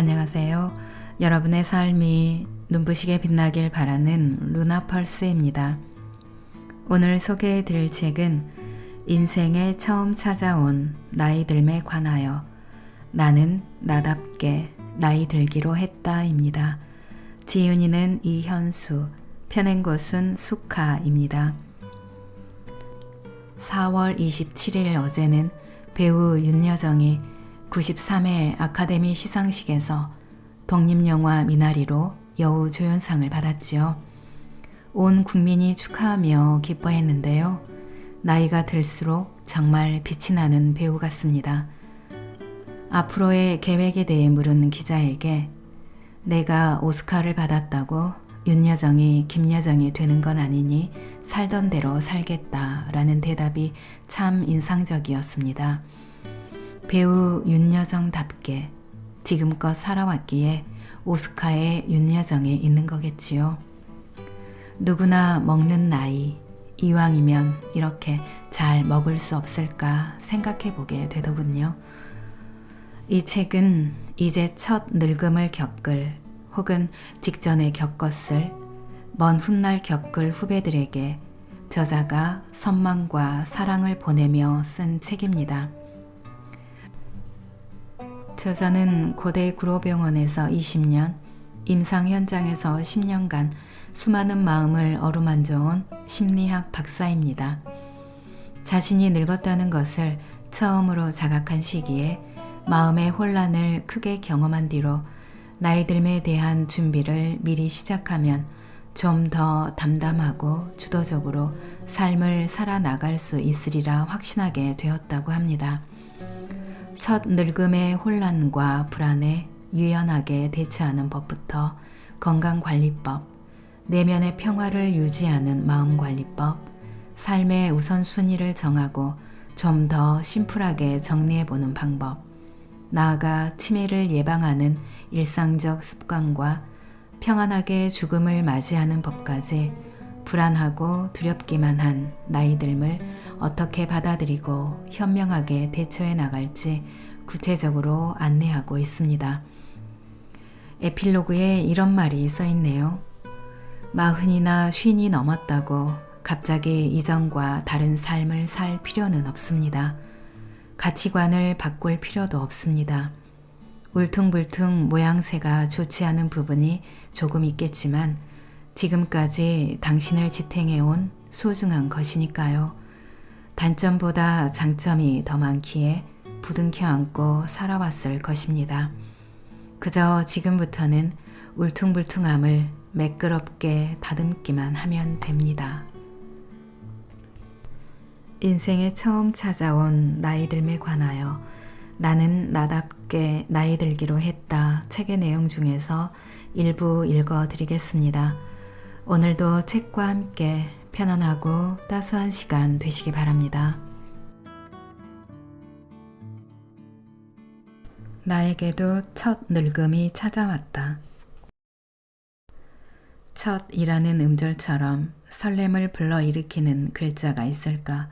안녕하세요. 여러분의 삶이 눈부시게 빛나길 바라는 루나펄스입니다. 오늘 소개해 드릴 책은 인생에 처음 찾아온 나이 듦에 관하여 나는 나답게 나이 들기로 했다입니다. 지은이는 이현수, 펴낸 것은 수카입니다. 4월 27일 어제는 배우 윤여정이 93회 아카데미 시상식에서 독립영화 미나리로 여우조연상을 받았지요. 온 국민이 축하하며 기뻐했는데요. 나이가 들수록 정말 빛이 나는 배우 같습니다. 앞으로의 계획에 대해 물은 기자에게 내가 오스카를 받았다고 윤여정이 김여정이 되는 건 아니니 살던 대로 살겠다라는 대답이 참 인상적이었습니다. 배우 윤여정답게 지금껏 살아왔기에 오스카에 윤여정이 있는 거겠지요. 누구나 먹는 나이, 이왕이면 이렇게 잘 먹을 수 없을까 생각해 보게 되더군요. 이 책은 이제 첫 늙음을 겪을 혹은 직전에 겪었을 먼 훗날 겪을 후배들에게 저자가 선망과 사랑을 보내며 쓴 책입니다. 저자는 고대 구로병원에서 20년, 임상 현장에서 10년간 수많은 마음을 어루만져온 심리학 박사입니다. 자신이 늙었다는 것을 처음으로 자각한 시기에 마음의 혼란을 크게 경험한 뒤로 나이 듦에 대한 준비를 미리 시작하면 좀 더 담담하고 주도적으로 삶을 살아나갈 수 있으리라 확신하게 되었다고 합니다. 첫 늙음의 혼란과 불안에 유연하게 대처하는 법부터 건강관리법, 내면의 평화를 유지하는 마음관리법, 삶의 우선순위를 정하고 좀 더 심플하게 정리해보는 방법, 나아가 치매를 예방하는 일상적 습관과 평안하게 죽음을 맞이하는 법까지 불안하고 두렵기만 한 나이 듦을 어떻게 받아들이고 현명하게 대처해 나갈지 구체적으로 안내하고 있습니다. 에필로그에 이런 말이 써 있네요. 40이나 50이 넘었다고 갑자기 이전과 다른 삶을 살 필요는 없습니다. 가치관을 바꿀 필요도 없습니다. 울퉁불퉁 모양새가 좋지 않은 부분이 조금 있겠지만 지금까지 당신을 지탱해온 소중한 것이니까요. 단점보다 장점이 더 많기에 부둥켜 안고 살아왔을 것입니다. 그저 지금부터는 울퉁불퉁함을 매끄럽게 다듬기만 하면 됩니다. 인생에 처음 찾아온 나이 듦에 관하여 나는 나답게 나이 들기로 했다 책의 내용 중에서 일부 읽어드리겠습니다. 오늘도 책과 함께 편안하고 따스한 시간 되시기 바랍니다. 나에게도 첫 늙음이 찾아왔다. 첫이라는 음절처럼 설렘을 불러일으키는 글자가 있을까?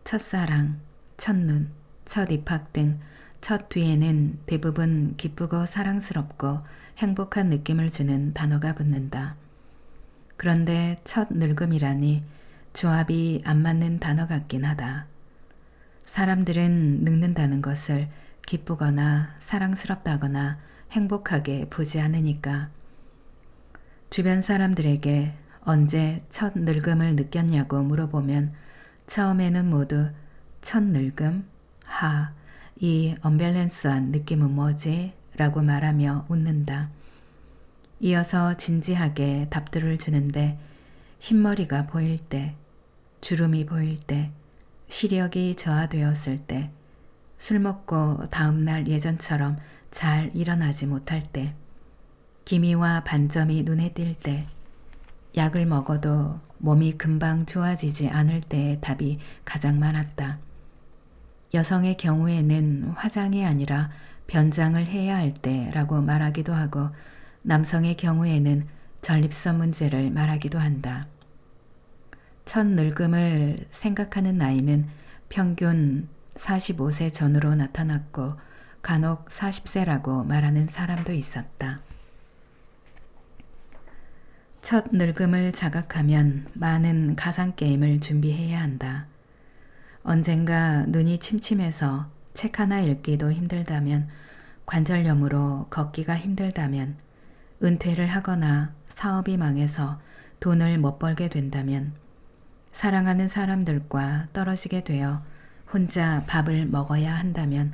첫사랑, 첫눈, 첫 입학 등 첫 뒤에는 대부분 기쁘고 사랑스럽고 행복한 느낌을 주는 단어가 붙는다. 그런데 첫 늙음이라니 조합이 안 맞는 단어 같긴 하다. 사람들은 늙는다는 것을 기쁘거나 사랑스럽다거나 행복하게 보지 않으니까. 주변 사람들에게 언제 첫 늙음을 느꼈냐고 물어보면 처음에는 모두 첫 늙음? 하, 이 언밸런스한 느낌은 뭐지? 라고 말하며 웃는다. 이어서 진지하게 답들을 주는데 흰머리가 보일 때, 주름이 보일 때, 시력이 저하되었을 때, 술 먹고 다음날 예전처럼 잘 일어나지 못할 때, 기미와 반점이 눈에 띌 때, 약을 먹어도 몸이 금방 좋아지지 않을 때의 답이 가장 많았다. 여성의 경우에는 화장이 아니라 변장을 해야 할 때라고 말하기도 하고 남성의 경우에는 전립선 문제를 말하기도 한다. 첫 늙음을 생각하는 나이는 평균 45세 전후로 나타났고 간혹 40세라고 말하는 사람도 있었다. 첫 늙음을 자각하면 많은 가상게임을 준비해야 한다. 언젠가 눈이 침침해서 책 하나 읽기도 힘들다면, 관절염으로 걷기가 힘들다면, 은퇴를 하거나 사업이 망해서 돈을 못 벌게 된다면, 사랑하는 사람들과 떨어지게 되어 혼자 밥을 먹어야 한다면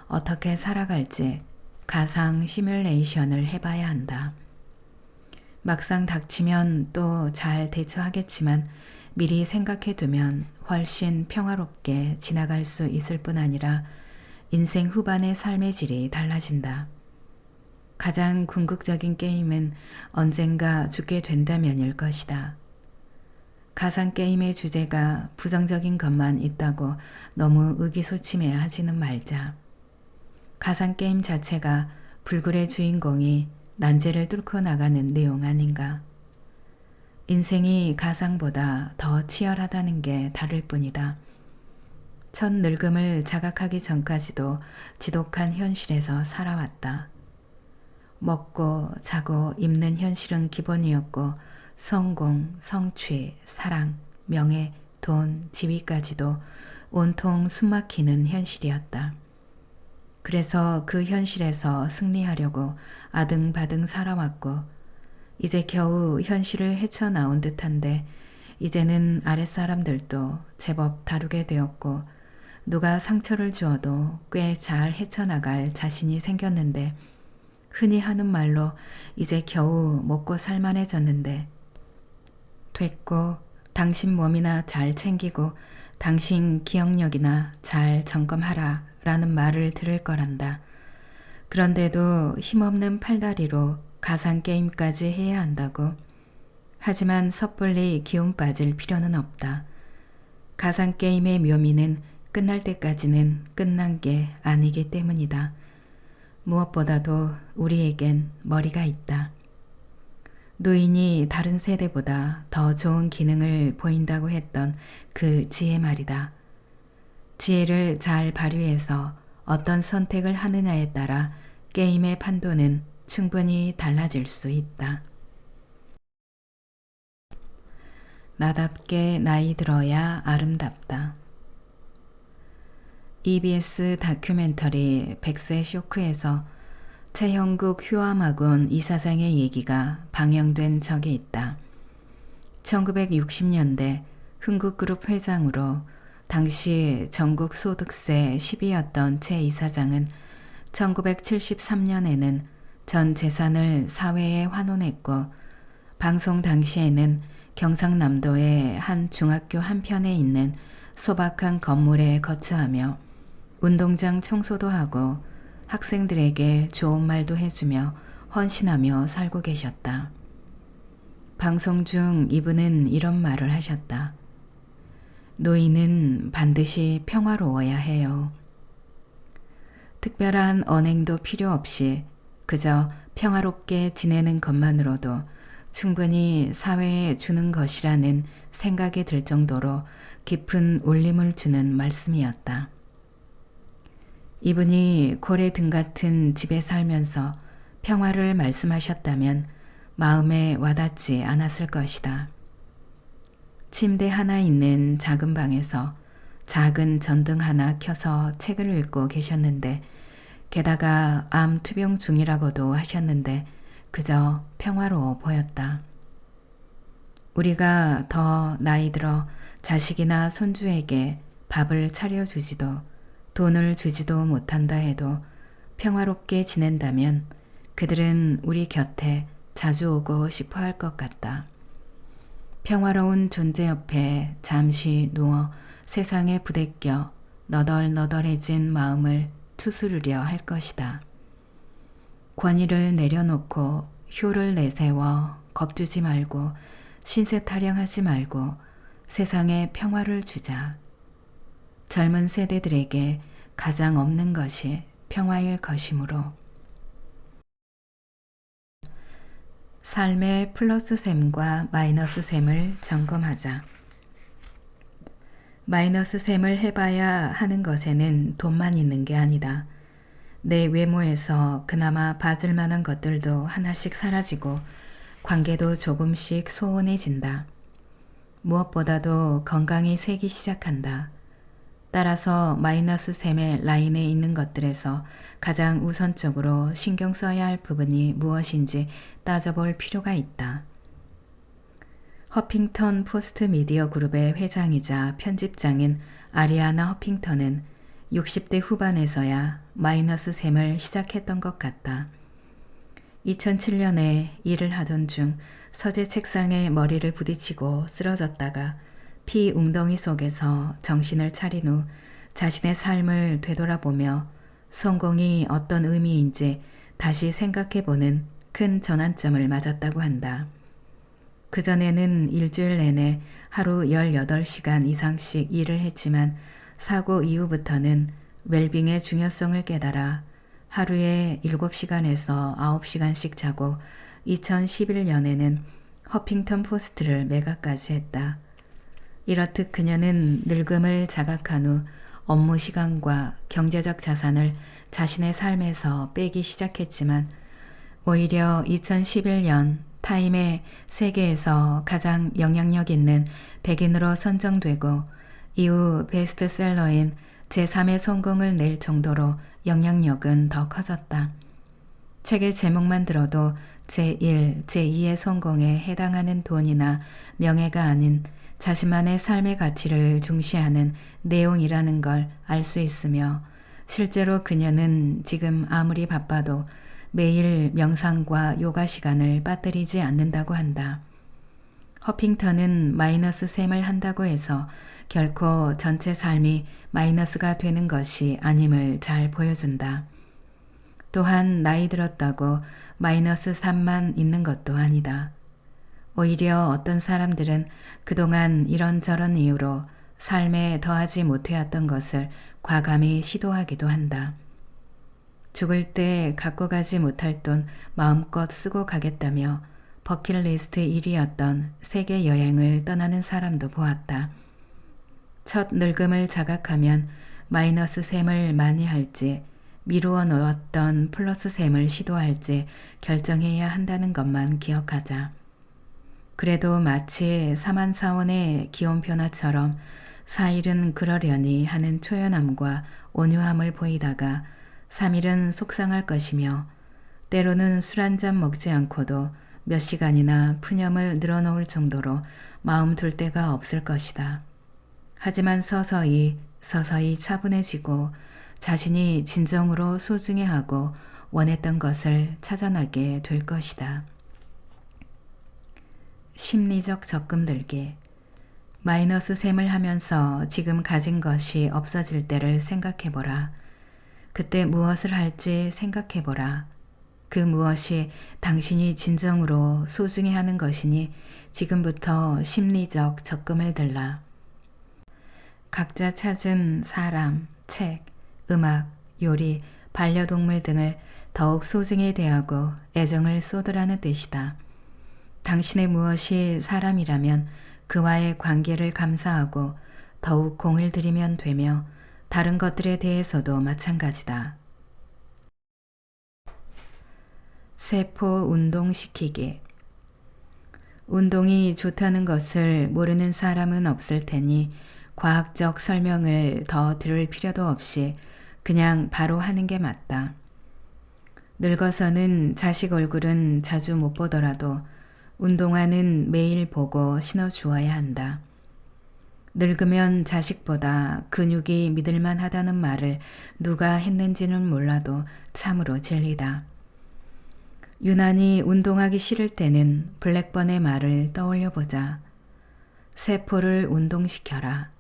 어떻게 살아갈지 가상 시뮬레이션을 해봐야 한다. 막상 닥치면 또 잘 대처하겠지만 미리 생각해두면 훨씬 평화롭게 지나갈 수 있을 뿐 아니라 인생 후반의 삶의 질이 달라진다. 가장 궁극적인 게임은 언젠가 죽게 된다면일 것이다. 가상게임의 주제가 부정적인 것만 있다고 너무 의기소침해 하지는 말자. 가상게임 자체가 불굴의 주인공이 난제를 뚫고 나가는 내용 아닌가. 인생이 가상보다 더 치열하다는 게 다를 뿐이다. 첫 늙음을 자각하기 전까지도 지독한 현실에서 살아왔다. 먹고 자고 입는 현실은 기본이었고 성공, 성취, 사랑, 명예, 돈, 지위까지도 온통 숨막히는 현실이었다. 그래서 그 현실에서 승리하려고 아등바등 살아왔고 이제 겨우 현실을 헤쳐나온 듯한데 이제는 아랫사람들도 제법 다루게 되었고 누가 상처를 주어도 꽤 잘 헤쳐나갈 자신이 생겼는데 흔히 하는 말로 이제 겨우 먹고 살만해졌는데 됐고 당신 몸이나 잘 챙기고 당신 기억력이나 잘 점검하라 라는 말을 들을 거란다. 그런데도 힘없는 팔다리로 가상게임까지 해야 한다고. 하지만 섣불리 기운 빠질 필요는 없다. 가상게임의 묘미는 끝날 때까지는 끝난 게 아니기 때문이다. 무엇보다도 우리에겐 머리가 있다. 노인이 다른 세대보다 더 좋은 기능을 보인다고 했던 그 지혜 말이다. 지혜를 잘 발휘해서 어떤 선택을 하느냐에 따라 게임의 판도는 충분히 달라질 수 있다. 나답게 나이 들어야 아름답다. EBS 다큐멘터리 100세 쇼크에서 최형국 휴암학원 이사장의 얘기가 방영된 적이 있다. 1960년대 흥국그룹 회장으로 당시 전국 소득세 10위였던 최 이사장은 1973년에는 전 재산을 사회에 환원했고 방송 당시에는 경상남도의 한 중학교 한편에 있는 소박한 건물에 거주하며 운동장 청소도 하고 학생들에게 좋은 말도 해주며 헌신하며 살고 계셨다. 방송 중 이분은 이런 말을 하셨다. 노인은 반드시 평화로워야 해요. 특별한 언행도 필요 없이 그저 평화롭게 지내는 것만으로도 충분히 사회에 주는 것이라는 생각이 들 정도로 깊은 울림을 주는 말씀이었다. 이분이 고래 등 같은 집에 살면서 평화를 말씀하셨다면 마음에 와닿지 않았을 것이다. 침대 하나 있는 작은 방에서 작은 전등 하나 켜서 책을 읽고 계셨는데 게다가 암 투병 중이라고도 하셨는데 그저 평화로워 보였다. 우리가 더 나이 들어 자식이나 손주에게 밥을 차려주지도 돈을 주지도 못한다 해도 평화롭게 지낸다면 그들은 우리 곁에 자주 오고 싶어 할 것 같다. 평화로운 존재 옆에 잠시 누워 세상에 부대껴 너덜너덜해진 마음을 추스르려 할 것이다. 권위를 내려놓고 효를 내세워 겁주지 말고 신세 타령하지 말고 세상에 평화를 주자. 젊은 세대들에게 가장 없는 것이 평화일 것이므로. 삶의 플러스 셈과 마이너스 셈을 점검하자. 마이너스 셈을 해봐야 하는 것에는 돈만 있는 게 아니다. 내 외모에서 그나마 봐줄 만한 것들도 하나씩 사라지고 관계도 조금씩 소원해진다. 무엇보다도 건강이 새기 시작한다. 따라서 마이너스 셈의 라인에 있는 것들에서 가장 우선적으로 신경 써야 할 부분이 무엇인지 따져볼 필요가 있다. 허핑턴 포스트 미디어 그룹의 회장이자 편집장인 아리아나 허핑턴은 60대 후반에서야 마이너스 셈을 시작했던 것 같다. 2007년에 일을 하던 중 서재 책상에 머리를 부딪히고 쓰러졌다가 피 웅덩이 속에서 정신을 차린 후 자신의 삶을 되돌아보며 성공이 어떤 의미인지 다시 생각해보는 큰 전환점을 맞았다고 한다. 그전에는 일주일 내내 하루 18시간 이상씩 일을 했지만 사고 이후부터는 웰빙의 중요성을 깨달아 하루에 7시간에서 9시간씩 자고 2011년에는 허핑턴 포스트를 매각까지 했다. 이렇듯 그녀는 늙음을 자각한 후 업무 시간과 경제적 자산을 자신의 삶에서 빼기 시작했지만 오히려 2011년 타임의 세계에서 가장 영향력 있는 백인으로 선정되고 이후 베스트셀러인 제3의 성공을 낼 정도로 영향력은 더 커졌다. 책의 제목만 들어도 제1, 제2의 성공에 해당하는 돈이나 명예가 아닌 자신만의 삶의 가치를 중시하는 내용이라는 걸 알 수 있으며 실제로 그녀는 지금 아무리 바빠도 매일 명상과 요가 시간을 빠뜨리지 않는다고 한다. 허핑턴은 마이너스 셈을 한다고 해서 결코 전체 삶이 마이너스가 되는 것이 아님을 잘 보여준다. 또한 나이 들었다고 마이너스 3만 있는 것도 아니다. 오히려 어떤 사람들은 그동안 이런저런 이유로 삶에 더하지 못해왔던 것을 과감히 시도하기도 한다. 죽을 때 갖고 가지 못할 돈 마음껏 쓰고 가겠다며 버킷리스트 1위였던 세계 여행을 떠나는 사람도 보았다. 첫 늙음을 자각하면 마이너스 셈을 많이 할지 미루어 놓았던 플러스 셈을 시도할지 결정해야 한다는 것만 기억하자. 그래도 마치 사만사원의 기온 변화처럼 4일은 그러려니 하는 초연함과 온유함을 보이다가 3일은 속상할 것이며 때로는 술 한 잔 먹지 않고도 몇 시간이나 푸념을 늘어놓을 정도로 마음 둘 데가 없을 것이다. 하지만 서서히 차분해지고 자신이 진정으로 소중해하고 원했던 것을 찾아나게 될 것이다. 심리적 적금 들기. 마이너스 셈을 하면서 지금 가진 것이 없어질 때를 생각해보라. 그때 무엇을 할지 생각해보라. 그 무엇이 당신이 진정으로 소중히 하는 것이니 지금부터 심리적 적금을 들라. 각자 찾은 사람, 책, 음악, 요리, 반려동물 등을 더욱 소중히 대하고 애정을 쏟으라는 뜻이다. 당신의 무엇이 사람이라면 그와의 관계를 감사하고 더욱 공을 들이면 되며 다른 것들에 대해서도 마찬가지다. 세포 운동시키기. 운동이 좋다는 것을 모르는 사람은 없을 테니 과학적 설명을 더 들을 필요도 없이 그냥 바로 하는 게 맞다. 늙어서는 자식 얼굴은 자주 못 보더라도 운동화는 매일 보고 신어주어야 한다. 늙으면 자식보다 근육이 믿을만 하다는 말을 누가 했는지는 몰라도 참으로 진리다. 유난히 운동하기 싫을 때는 블랙번의 말을 떠올려보자. 세포를 운동시켜라.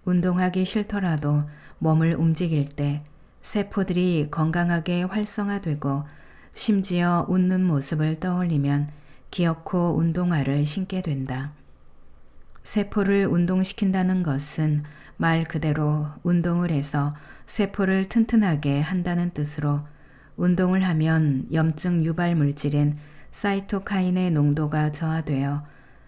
운동하기 싫더라도 몸을 움직일 때 세포들이 건강하게 활성화되고 심지어 웃는 모습을 떠올리면 기어코 운동화를 신게 된다. 세포를 운동시킨다는 것은 말 그대로 운동을 해서 세포를 튼튼하게 한다는 뜻으로 운동을 하면 염증 유발 물질인 사이토카인의 농도가 저하되어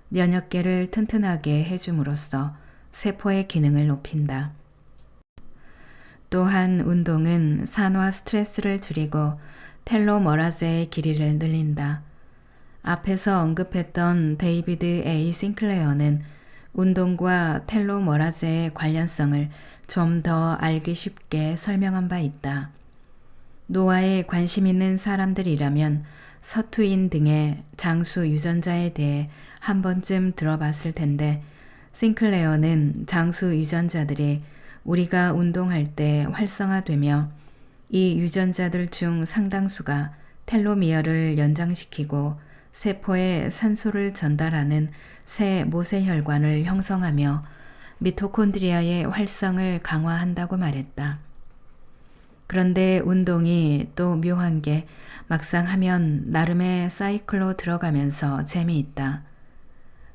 면역계를 튼튼하게 해줌으로써 세포의 기능을 높인다. 또한 운동은 산화 스트레스를 줄이고 텔로머라즈의 길이를 늘린다. 앞에서 언급했던 데이비드 A. 싱클레어는 운동과 텔로머라즈의 관련성을 좀 더 알기 쉽게 설명한 바 있다. 노화에 관심 있는 사람들이라면 서투인 등의 장수 유전자에 대해 한 번쯤 들어봤을 텐데 싱클레어는 장수 유전자들이 우리가 운동할 때 활성화되며 이 유전자들 중 상당수가 텔로미어를 연장시키고 세포에 산소를 전달하는 새 모세혈관을 형성하며 미토콘드리아의 활성을 강화한다고 말했다. 그런데 운동이 또 묘한 게 막상 하면 나름의 사이클로 들어가면서 재미있다.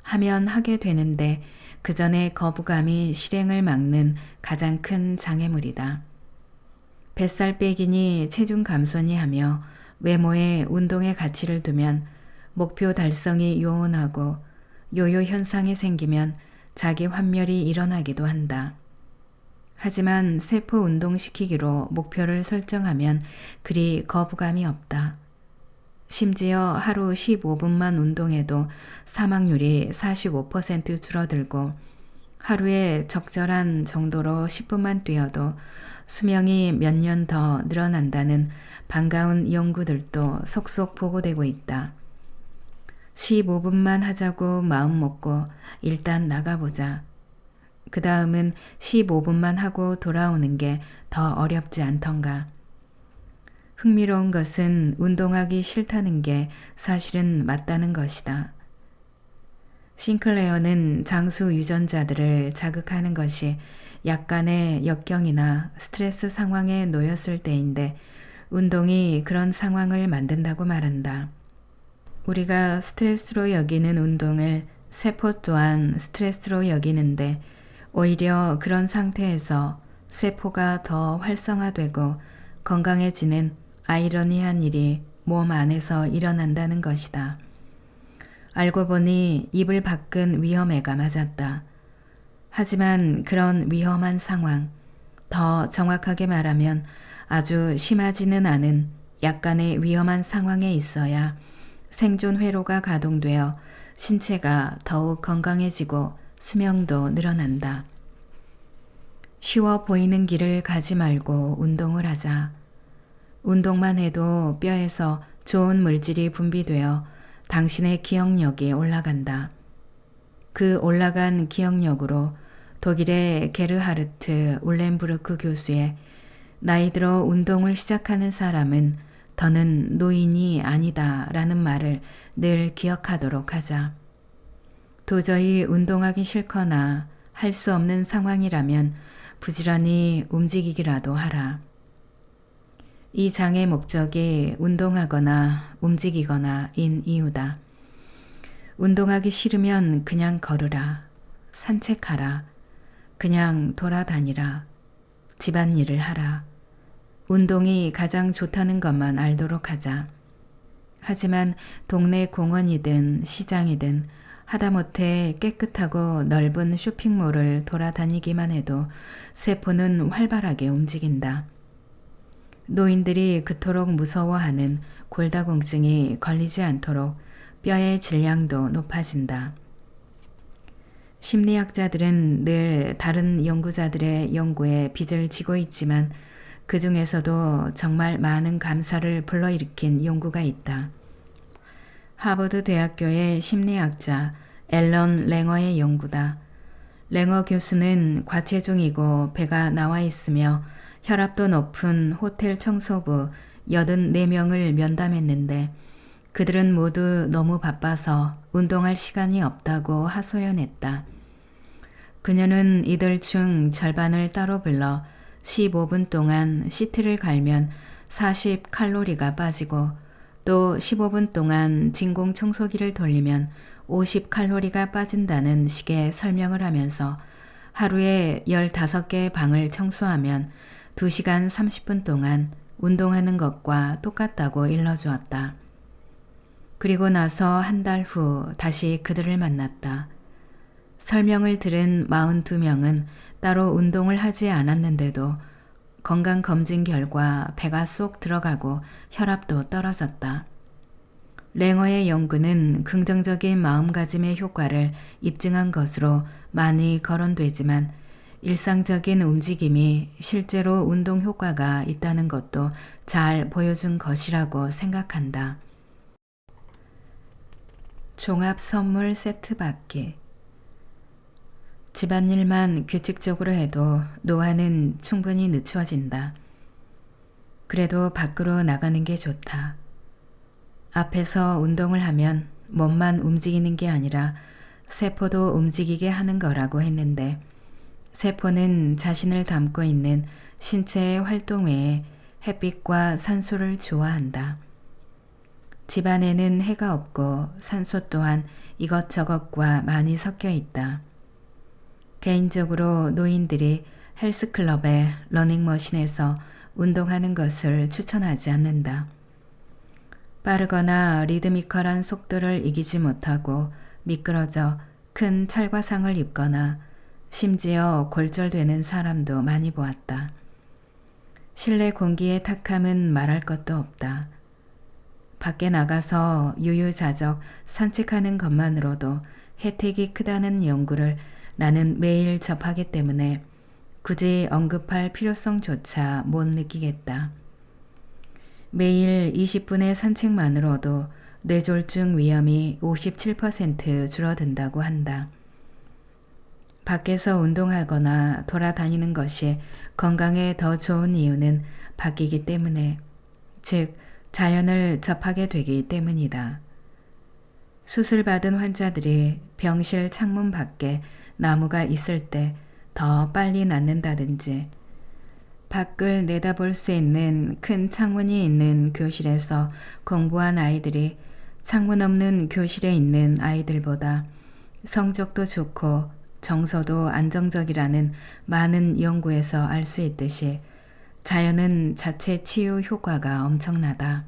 하면 하게 되는데 그 전에 거부감이 실행을 막는 가장 큰 장애물이다. 뱃살 빼기니 체중 감소니 하며 외모에 운동의 가치를 두면 목표 달성이 요원하고 요요 현상이 생기면 자기 환멸이 일어나기도 한다. 하지만 세포 운동시키기로 목표를 설정하면 그리 거부감이 없다. 심지어 하루 15분만 운동해도 사망률이 45% 줄어들고 하루에 적절한 정도로 10분만 뛰어도 수명이 몇 년 더 늘어난다는 반가운 연구들도 속속 보고되고 있다. 15분만 하자고 마음먹고 일단 나가보자. 그 다음은 15분만 하고 돌아오는 게 더 어렵지 않던가. 흥미로운 것은 운동하기 싫다는 게 사실은 맞다는 것이다. 싱클레어는 장수 유전자들을 자극하는 것이 약간의 역경이나 스트레스 상황에 놓였을 때인데 운동이 그런 상황을 만든다고 말한다. 우리가 스트레스로 여기는 운동을 세포 또한 스트레스로 여기는데 오히려 그런 상태에서 세포가 더 활성화되고 건강해지는 아이러니한 일이 몸 안에서 일어난다는 것이다. 알고 보니 입을 밖은 위험해가 맞았다. 하지만 그런 위험한 상황, 더 정확하게 말하면 아주 심하지는 않은 약간의 위험한 상황에 있어야 생존 회로가 가동되어 신체가 더욱 건강해지고 수명도 늘어난다. 쉬워 보이는 길을 가지 말고 운동을 하자. 운동만 해도 뼈에서 좋은 물질이 분비되어 당신의 기억력이 올라간다. 그 올라간 기억력으로 독일의 게르하르트 울렌부르크 교수의 나이 들어 운동을 시작하는 사람은 더는 노인이 아니다 라는 말을 늘 기억하도록 하자. 도저히 운동하기 싫거나 할 수 없는 상황이라면 부지런히 움직이기라도 하라. 이 장의 목적이 운동하거나 움직이거나 인 이유다. 운동하기 싫으면 그냥 걸으라. 산책하라. 그냥 돌아다니라. 집안일을 하라. 운동이 가장 좋다는 것만 알도록 하자. 하지만 동네 공원이든 시장이든 하다못해 깨끗하고 넓은 쇼핑몰을 돌아다니기만 해도 세포는 활발하게 움직인다. 노인들이 그토록 무서워하는 골다공증이 걸리지 않도록 뼈의 질량도 높아진다. 심리학자들은 늘 다른 연구자들의 연구에 빚을 지고 있지만 그 중에서도 정말 많은 감사를 불러일으킨 연구가 있다. 하버드 대학교의 심리학자 앨런 랭어의 연구다. 랭어 교수는 과체중이고 배가 나와 있으며 혈압도 높은 호텔 청소부 84명을 면담했는데 그들은 모두 너무 바빠서 운동할 시간이 없다고 하소연했다. 그녀는 이들 중 절반을 따로 불러 15분 동안 시트를 갈면 40칼로리가 빠지고 또 15분 동안 진공 청소기를 돌리면 50칼로리가 빠진다는 식의 설명을 하면서 하루에 15개의 방을 청소하면 2시간 30분 동안 운동하는 것과 똑같다고 일러주었다. 그리고 나서 한 달 후 다시 그들을 만났다. 설명을 들은 42명은 따로 운동을 하지 않았는데도 건강검진 결과 배가 쏙 들어가고 혈압도 떨어졌다. 랭어의 연구는 긍정적인 마음가짐의 효과를 입증한 것으로 많이 거론되지만 일상적인 움직임이 실제로 운동 효과가 있다는 것도 잘 보여준 것이라고 생각한다. 종합 선물 세트 받기. 집안일만 규칙적으로 해도 노화는 충분히 늦춰진다. 그래도 밖으로 나가는 게 좋다. 앞에서 운동을 하면 몸만 움직이는 게 아니라 세포도 움직이게 하는 거라고 했는데 세포는 자신을 담고 있는 신체의 활동 외에 햇빛과 산소를 좋아한다. 집안에는 해가 없고 산소 또한 이것저것과 많이 섞여 있다. 개인적으로 노인들이 헬스클럽의 러닝머신에서 운동하는 것을 추천하지 않는다. 빠르거나 리드미컬한 속도를 이기지 못하고 미끄러져 큰 찰과상을 입거나 심지어 골절되는 사람도 많이 보았다. 실내 공기의 탁함은 말할 것도 없다. 밖에 나가서 유유자적 산책하는 것만으로도 혜택이 크다는 연구를 나는 매일 접하기 때문에 굳이 언급할 필요성조차 못 느끼겠다. 매일 20분의 산책만으로도 뇌졸중 위험이 57% 줄어든다고 한다. 밖에서 운동하거나 돌아다니는 것이 건강에 더 좋은 이유는 바뀌기 때문에, 즉 자연을 접하게 되기 때문이다. 수술받은 환자들이 병실 창문 밖에 나무가 있을 때 더 빨리 낫는다든지, 밖을 내다볼 수 있는 큰 창문이 있는 교실에서 공부한 아이들이 창문 없는 교실에 있는 아이들보다 성적도 좋고 정서도 안정적이라는 많은 연구에서 알 수 있듯이 자연은 자체 치유 효과가 엄청나다.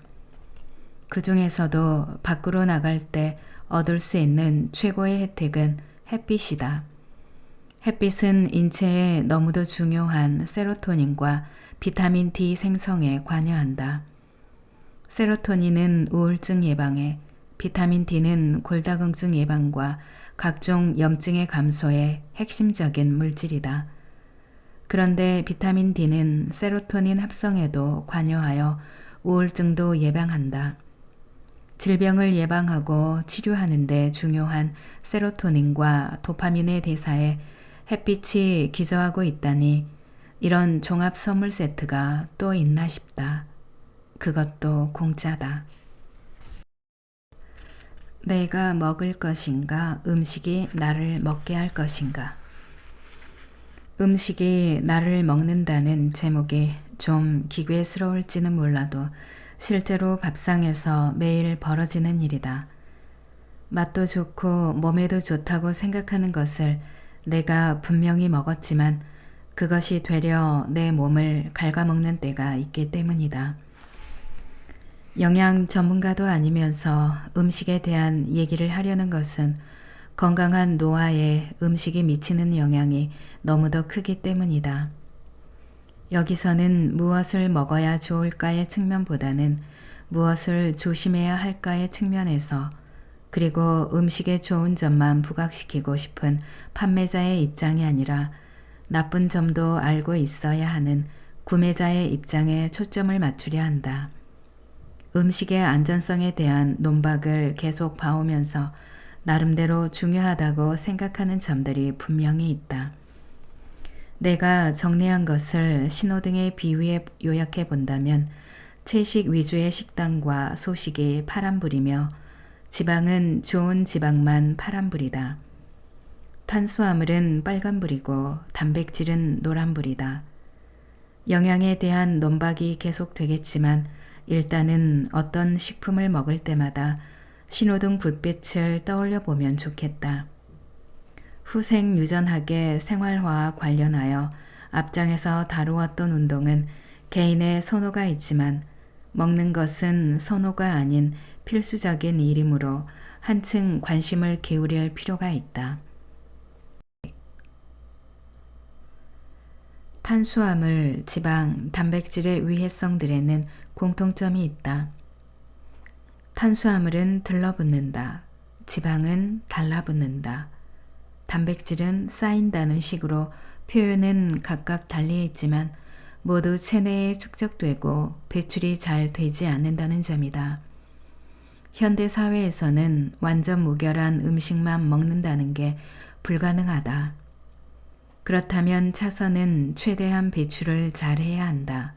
그 중에서도 밖으로 나갈 때 얻을 수 있는 최고의 혜택은 햇빛이다. 햇빛은 인체에 너무도 중요한 세로토닌과 비타민 D 생성에 관여한다. 세로토닌은 우울증 예방에, 비타민 D는 골다공증 예방과 각종 염증의 감소에 핵심적인 물질이다. 그런데 비타민 D는 세로토닌 합성에도 관여하여 우울증도 예방한다. 질병을 예방하고 치료하는 데 중요한 세로토닌과 도파민의 대사에 햇빛이 기저하고 있다니 이런 종합 선물 세트가 또 있나 싶다. 그것도 공짜다. 내가 먹을 것인가, 음식이 나를 먹게 할 것인가. 음식이 나를 먹는다는 제목이 좀 기괴스러울지는 몰라도 실제로 밥상에서 매일 벌어지는 일이다. 맛도 좋고 몸에도 좋다고 생각하는 것을 내가 분명히 먹었지만 그것이 되려 내 몸을 갉아먹는 때가 있기 때문이다. 영양 전문가도 아니면서 음식에 대한 얘기를 하려는 것은 건강한 노화에 음식이 미치는 영향이 너무도 크기 때문이다. 여기서는 무엇을 먹어야 좋을까의 측면보다는 무엇을 조심해야 할까의 측면에서, 그리고 음식의 좋은 점만 부각시키고 싶은 판매자의 입장이 아니라 나쁜 점도 알고 있어야 하는 구매자의 입장에 초점을 맞추려 한다. 음식의 안전성에 대한 논박을 계속 봐오면서 나름대로 중요하다고 생각하는 점들이 분명히 있다. 내가 정리한 것을 신호등의 비유에 요약해 본다면 채식 위주의 식단과 소식이 파란불이며 지방은 좋은 지방만 파란불이다. 탄수화물은 빨간불이고 단백질은 노란불이다. 영양에 대한 논박이 계속되겠지만 일단은 어떤 식품을 먹을 때마다 신호등 불빛을 떠올려 보면 좋겠다. 후생유전학의 생활화와 관련하여 앞장에서 다루었던 운동은 개인의 선호가 있지만 먹는 것은 선호가 아닌 필수적인 일이므로 한층 관심을 기울일 필요가 있다. 탄수화물, 지방, 단백질의 위해성들에는 공통점이 있다. 탄수화물은 들러붙는다. 지방은 달라붙는다. 단백질은 쌓인다는 식으로 표현은 각각 달리 있지만 모두 체내에 축적되고 배출이 잘 되지 않는다는 점이다. 현대 사회에서는 완전 무결한 음식만 먹는다는 게 불가능하다. 그렇다면 차선은 최대한 배출을 잘해야 한다.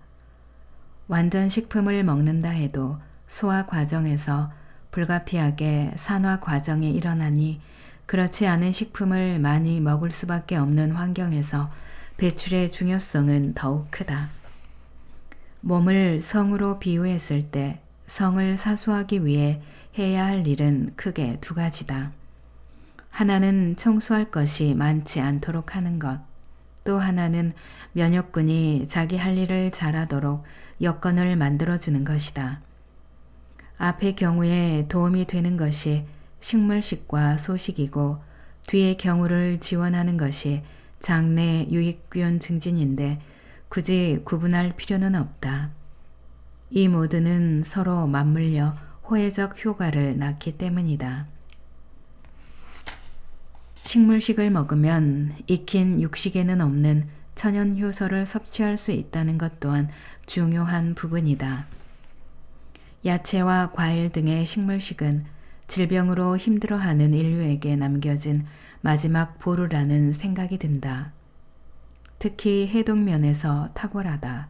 완전 식품을 먹는다 해도 소화 과정에서 불가피하게 산화 과정이 일어나니 그렇지 않은 식품을 많이 먹을 수밖에 없는 환경에서 배출의 중요성은 더욱 크다. 몸을 성으로 비유했을 때 성을 사수하기 위해 해야 할 일은 크게 두 가지다. 하나는 청소할 것이 많지 않도록 하는 것, 또 하나는 면역군이 자기 할 일을 잘하도록 여건을 만들어주는 것이다. 앞의 경우에 도움이 되는 것이 식물식과 소식이고 뒤의 경우를 지원하는 것이 장내 유익균 증진인데 굳이 구분할 필요는 없다. 이 모두는 서로 맞물려 호혜적 효과를 낳기 때문이다. 식물식을 먹으면 익힌 육식에는 없는 천연 효소를 섭취할 수 있다는 것 또한 중요한 부분이다. 야채와 과일 등의 식물식은 질병으로 힘들어하는 인류에게 남겨진 마지막 보루라는 생각이 든다. 특히 해독면에서 탁월하다.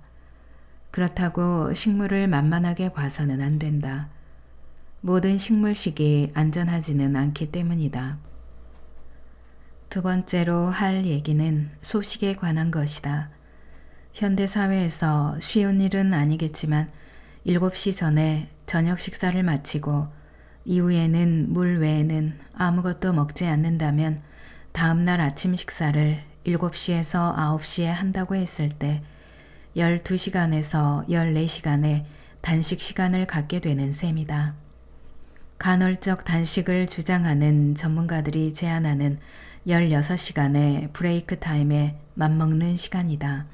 그렇다고 식물을 만만하게 봐서는 안 된다. 모든 식물식이 안전하지는 않기 때문이다. 두 번째로 할 얘기는 소식에 관한 것이다. 현대사회에서 쉬운 일은 아니겠지만 7시 전에 저녁 식사를 마치고 이후에는 물 외에는 아무것도 먹지 않는다면 다음날 아침 식사를 7시에서 9시에 한다고 했을 때 12시간에서 14시간의 단식 시간을 갖게 되는 셈이다. 간헐적 단식을 주장하는 전문가들이 제안하는 16시간의 브레이크 타임에 맞먹는 시간이다.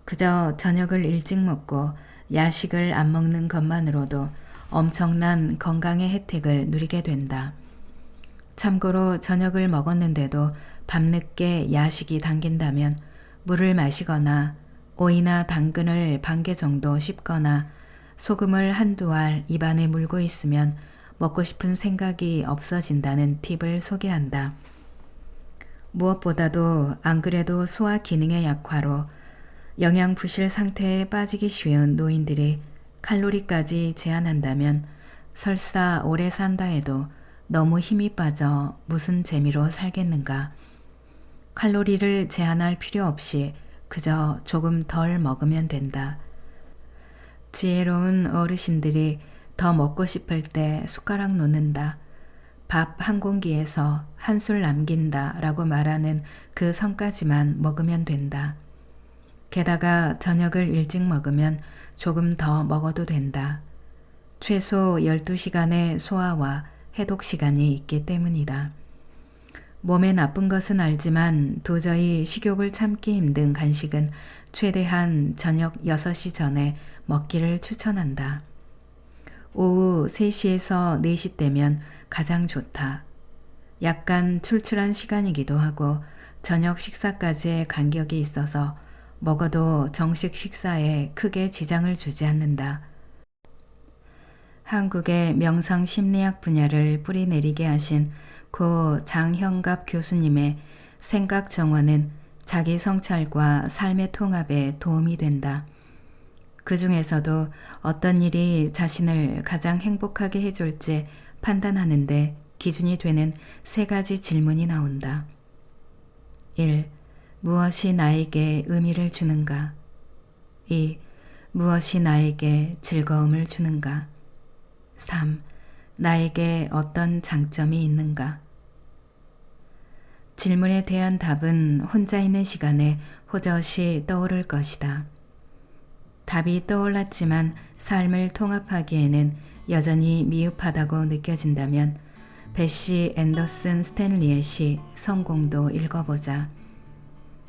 그저 저녁을 일찍 먹고 야식을 안 먹는 것만으로도 엄청난 건강의 혜택을 누리게 된다. 참고로 저녁을 먹었는데도 밤늦게 야식이 당긴다면 물을 마시거나 오이나 당근을 반 개 정도 씹거나 소금을 한두 알 입안에 물고 있으면 먹고 싶은 생각이 없어진다는 팁을 소개한다. 무엇보다도 안 그래도 소화 기능의 약화로 영양 부실 상태에 빠지기 쉬운 노인들이 칼로리까지 제한한다면 설사 오래 산다 해도 너무 힘이 빠져 무슨 재미로 살겠는가. 칼로리를 제한할 필요 없이 그저 조금 덜 먹으면 된다. 지혜로운 어르신들이 더 먹고 싶을 때 숟가락 놓는다. 밥 한 공기에서 한술 남긴다 라고 말하는 그 성까지만 먹으면 된다. 게다가 저녁을 일찍 먹으면 조금 더 먹어도 된다. 최소 12시간의 소화와 해독 시간이 있기 때문이다. 몸에 나쁜 것은 알지만 도저히 식욕을 참기 힘든 간식은 최대한 저녁 6시 전에 먹기를 추천한다. 오후 3시에서 4시 때면 가장 좋다. 약간 출출한 시간이기도 하고 저녁 식사까지의 간격이 있어서 먹어도 정식 식사에 크게 지장을 주지 않는다. 한국의 명상 심리학 분야를 뿌리내리게 하신 고 장형갑 교수님의 생각 정원은 자기 성찰과 삶의 통합에 도움이 된다. 그 중에서도 어떤 일이 자신을 가장 행복하게 해줄지 판단하는데 기준이 되는 3가지 질문이 나온다. 1. 무엇이 나에게 의미를 주는가? 2. 무엇이 나에게 즐거움을 주는가? 3. 나에게 어떤 장점이 있는가? 질문에 대한 답은 혼자 있는 시간에 호젓이 떠오를 것이다. 답이 떠올랐지만 삶을 통합하기에는 여전히 미흡하다고 느껴진다면 베시 앤더슨 스탠리의 시 성공도 읽어보자.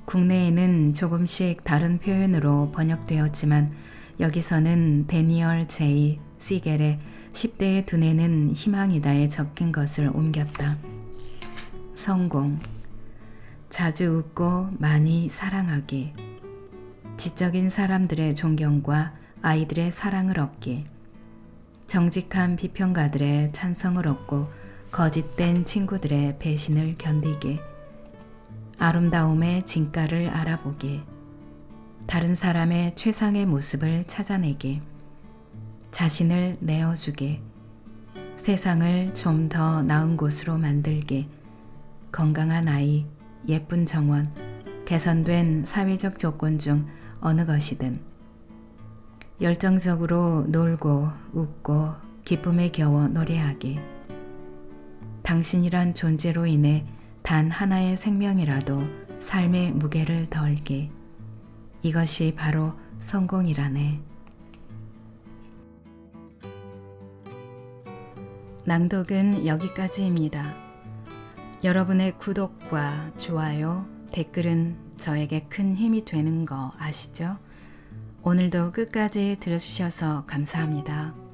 국내에는 조금씩 다른 표현으로 번역되었지만 여기서는 데니얼 제이 시겔의 10대의 두뇌는 희망이다에 적힌 것을 옮겼다. 성공. 자주 웃고 많이 사랑하기. 지적인 사람들의 존경과 아이들의 사랑을 얻기. 정직한 비평가들의 찬성을 얻고 거짓된 친구들의 배신을 견디기. 아름다움의 진가를 알아보기. 다른 사람의 최상의 모습을 찾아내기. 자신을 내어주기. 세상을 좀 더 나은 곳으로 만들기. 건강한 아이, 예쁜 정원, 개선된 사회적 조건 중 어느 것이든 열정적으로 놀고 웃고 기쁨에 겨워 노래하기. 당신이란 존재로 인해 단 하나의 생명이라도 삶의 무게를 덜기. 이것이 바로 성공이라네. 낭독은 여기까지입니다. 여러분의 구독과 좋아요, 댓글은 저에게 큰 힘이 되는 거 아시죠? 오늘도 끝까지 들어주셔서 감사합니다.